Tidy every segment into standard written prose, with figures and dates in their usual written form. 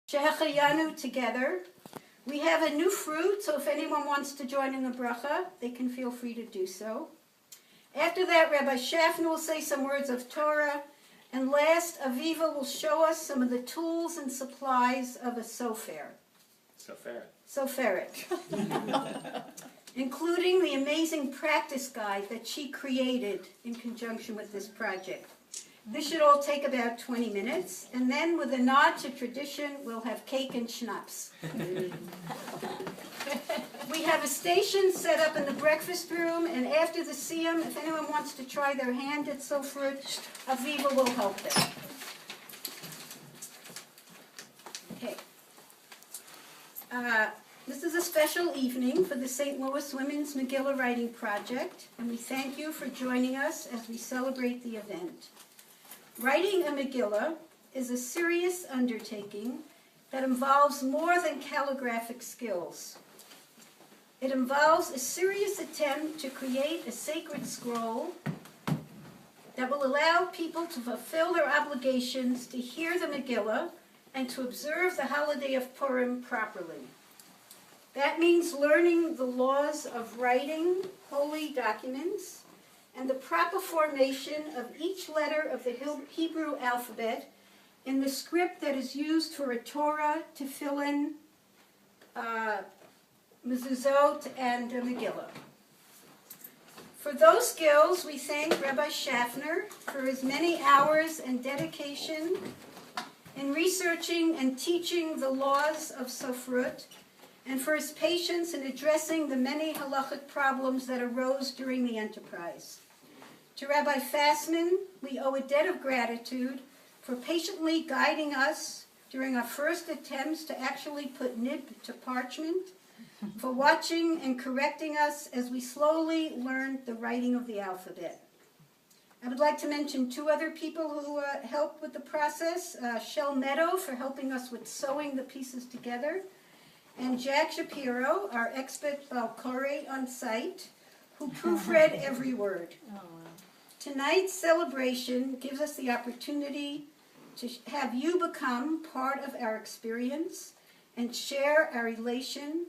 Shehechayanu together. We have a new fruit, so if anyone wants to join in the bracha, they can feel free to do so. After that, Rabbi Schaffner will say some words of Torah, and last, Aviva will show us some of the tools and supplies of a sofer. Soferet. Including the amazing practice guide that she created in conjunction with this project. This should all take about 20 minutes, and then with a nod to tradition, we'll have cake and schnapps. We have a station set up in the breakfast room, and after the siyum, if anyone wants to try their hand at sofrut, Aviva will help them. Okay. This is a special evening for the St. Louis Women's Megilah Writing Project, and we thank you for joining us as we celebrate the event. Writing a Megillah is a serious undertaking that involves more than calligraphic skills. It involves a serious attempt to create a sacred scroll that will allow people to fulfill their obligations to hear the Megillah and to observe the holiday of Purim properly. That means learning the laws of writing holy documents and the proper formation of each letter of the Hebrew alphabet in the script that is used for a Torah, tefillin, mezuzot, and a Megillah. For those skills, we thank Rabbi Schaffner for his many hours and dedication in researching and teaching the laws of Sofrut, and for his patience in addressing the many halachic problems that arose during the enterprise. To Rabbi Fassman, we owe a debt of gratitude for patiently guiding us during our first attempts to actually put nib to parchment, for watching and correcting us as we slowly learned the writing of the alphabet. I would like to mention two other people who helped with the process, Shel Meadow for helping us with sewing the pieces together, and Jack Shapiro, our expert Balkore on site, who proofread every word. Oh, wow. Tonight's celebration gives us the opportunity to have you become part of our experience and share our elation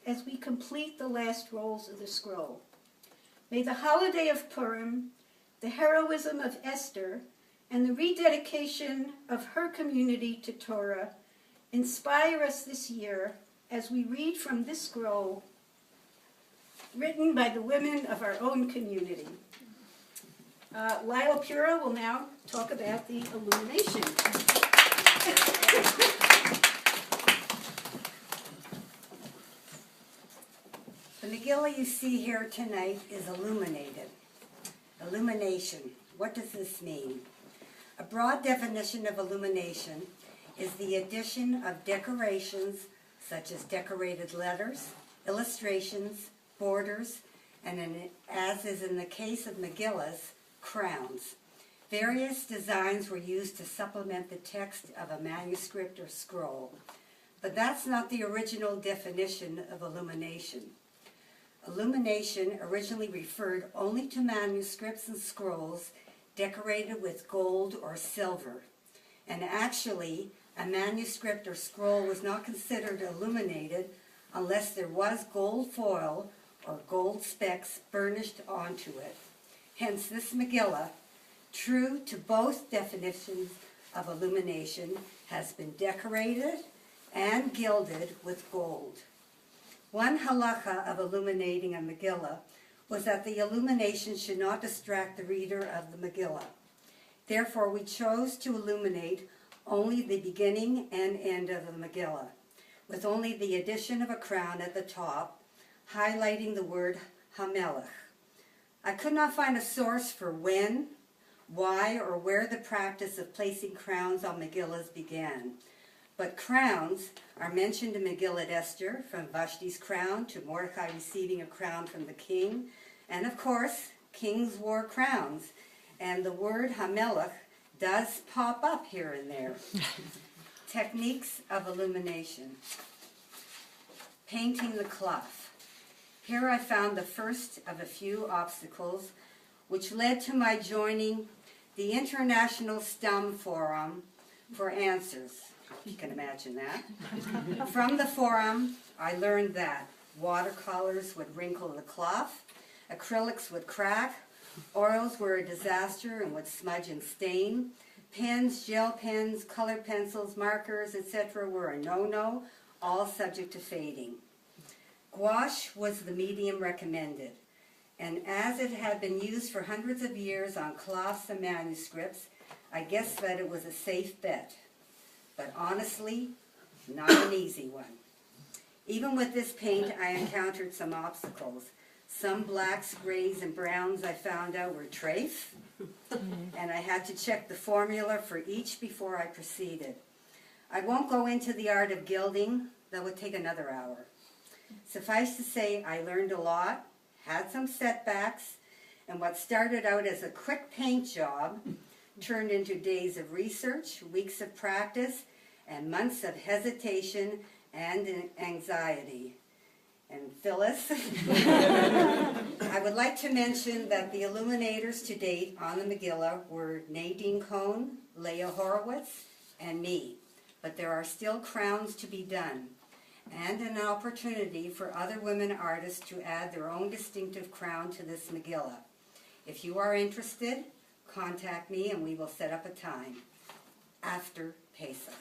as we complete the last rolls of the scroll. May the holiday of Purim, the heroism of Esther, and the rededication of her community to Torah inspire us this year as we read from this scroll written by the women of our own community. Lyle Pura will now talk about the illumination. The Megillah you see here tonight is illuminated. Illumination. What does this mean? A broad definition of illumination is the addition of decorations such as decorated letters, illustrations, borders, and as is in the case of Megillahs, crowns. Various designs were used to supplement the text of a manuscript or scroll, but that's not the original definition of illumination. Illumination originally referred only to manuscripts and scrolls decorated with gold or silver, and actually a manuscript or scroll was not considered illuminated unless there was gold foil or gold specks burnished onto it. Hence this Megillah, true to both definitions of illumination, has been decorated and gilded with gold. One halacha of illuminating a Megillah was that the illumination should not distract the reader of the Megillah. Therefore, we chose to illuminate only the beginning and end of the Megillah, with only the addition of a crown at the top, highlighting the word HaMelech. I could not find a source for when, why, or where the practice of placing crowns on Megillahs began. But crowns are mentioned in Megillat Esther, from Vashti's crown to Mordecai receiving a crown from the king. And of course, kings wore crowns. And the word HaMelech does pop up here and there. Techniques of illumination. Painting the cloth. Here I found the first of a few obstacles which led to my joining the International STEM Forum for Answers. You can imagine that. From the forum, I learned that watercolors would wrinkle the cloth, acrylics would crack, oils were a disaster and would smudge and stain, pens, gel pens, color pencils, markers, etc. were a no-no, all subject to fading. Gouache was the medium recommended, and as it had been used for hundreds of years on cloths and manuscripts, I guessed that it was a safe bet. But honestly, not an easy one. Even with this paint, I encountered some obstacles. Some blacks, grays, and browns I found out were trace, and I had to check the formula for each before I proceeded. I won't go into the art of gilding, that would take another hour. Suffice to say, I learned a lot, had some setbacks, and what started out as a quick paint job turned into days of research, weeks of practice, and months of hesitation and anxiety. And Phyllis, I would like to mention that the illuminators to date on the Megilah were Nadine Cohn, Leah Horowitz, and me. But there are still crowns to be done, and an opportunity for other women artists to add their own distinctive crown to this Megilah. If you are interested, contact me and we will set up a time after Pesach.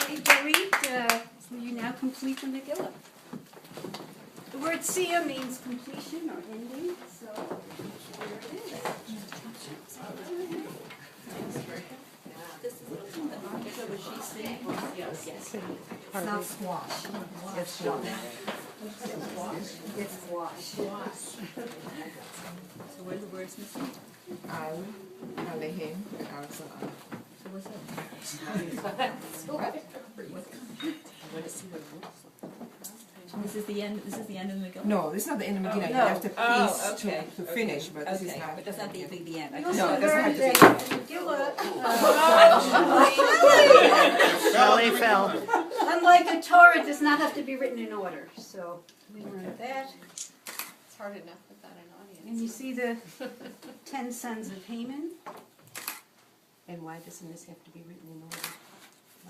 Okay, Dorit, will you now complete the Megilah? The word Sia means completion or ending, so here it is. It's not squash. It's squash. It's squash. So where are the words missing? Al, Alehem, and Al-Sa'al. So what's that? This is the end. This is the end of the Megilah. No, this is not the end of Megilah. You no. have to Oh, piece okay. to finish, but this is not. But that's not the end. We No, also it doesn't learned have that to Megillah, They fell. unlike the Torah, does not have to be written in order. So we learned that. It's hard enough without an audience. And you see the 10 sons of Haman. And why doesn't this have to be written in order?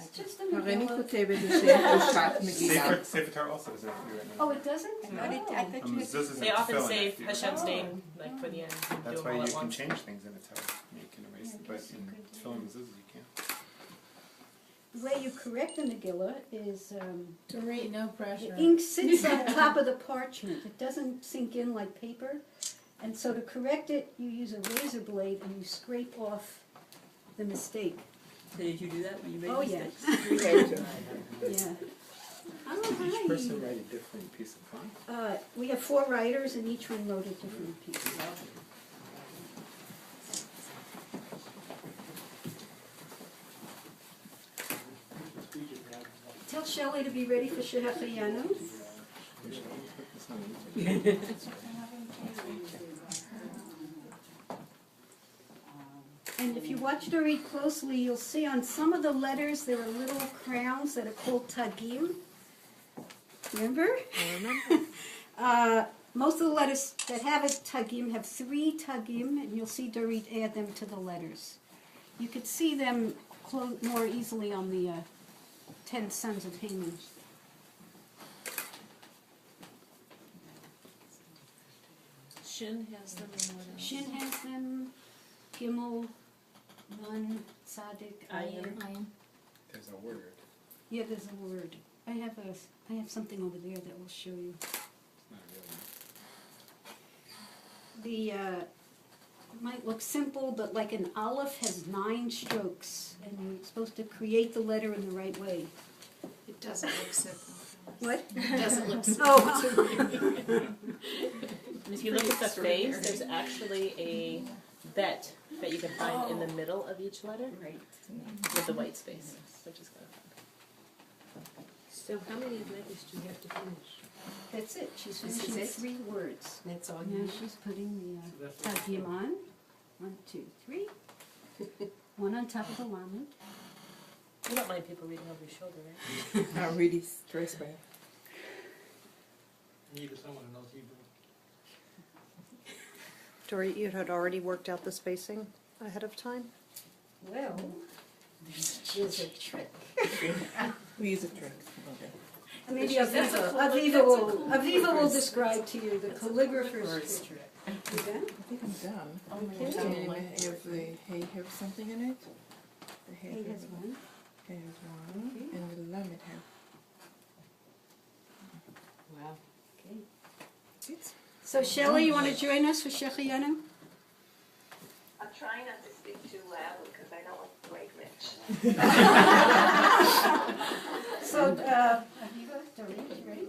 It's just a הריני Megillah. כותבת לשם ראשת מגילה. Sefer Torah also doesn't have to be written. Oh, it doesn't? I thought you had to... They often save Hashem's name like for the end. and That's do them why all you at can once. change things in a Torah. You can erase it, but in tefillin mezuzah you can't. The way you correct the Megillah is Dorit, no the pressure. ink sits on top of the parchment. It doesn't sink in like paper. And so to correct it, you use a razor blade and you scrape off the mistake. So did you do that when you made Oh, the yeah. mistakes? Yeah. Oh, Each hi. person write a different piece of font. We have 4 writers and each one wrote a different piece. Tell Shelley to be ready for Shehecheyanu. And if you watch Dorit closely, you'll see on some of the letters there are little crowns that are called tagim. Remember? I remember. Most of the letters that have a tagim have 3 tagim, and you'll see Dorit add them to the letters. You could see them more easily on the 10 sons of Haman. Shin has them in what else? Shin has them, Gimel, Nun, Tzaddik, Ayin. There's a word. Yeah, there's a word. I have something over there that will show you. It's not a real one. The might look simple, but like an aleph has 9 strokes, and you're supposed to create the letter in the right way. It doesn't look simple. What? It doesn't look simple. Oh, And if you look at the face, there's actually a bet that you can find in the middle of each letter right. with the white space, which is kind of fun. So how many letters do you have to finish? That's it. She's This is finishing it? 3 words. That's all Now you she's putting the tagim on. 1, 2, 3. 1 on top of the lamed. You don't mind people reading over your shoulder, right? I'm really stressed by it. Neither someone knows Hebrew. Dory, you had already worked out the spacing? ahead of time? Well, there's a trick. We use a trick. Maybe Aviva will describe to you the calligrapher's trick. You done? I think I'm done. Okay. And if the hay have something in it? The hay Hay has one. Hay has one. And the lemon have. Wow. Okay. So Shelley, you want to join us for Shechianu? I'm trying not to speak too loudly because I don't want to wake Rich. So, Aviva, Doreen, ready?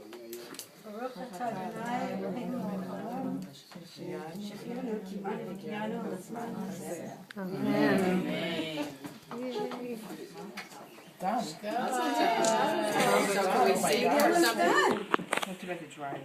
Baruch atah Adonai Eloheinu haolam, shechianu kimanu v'kiyanu l'zman hazeh. Amen. Done. Everyone's done. Have to make it dry.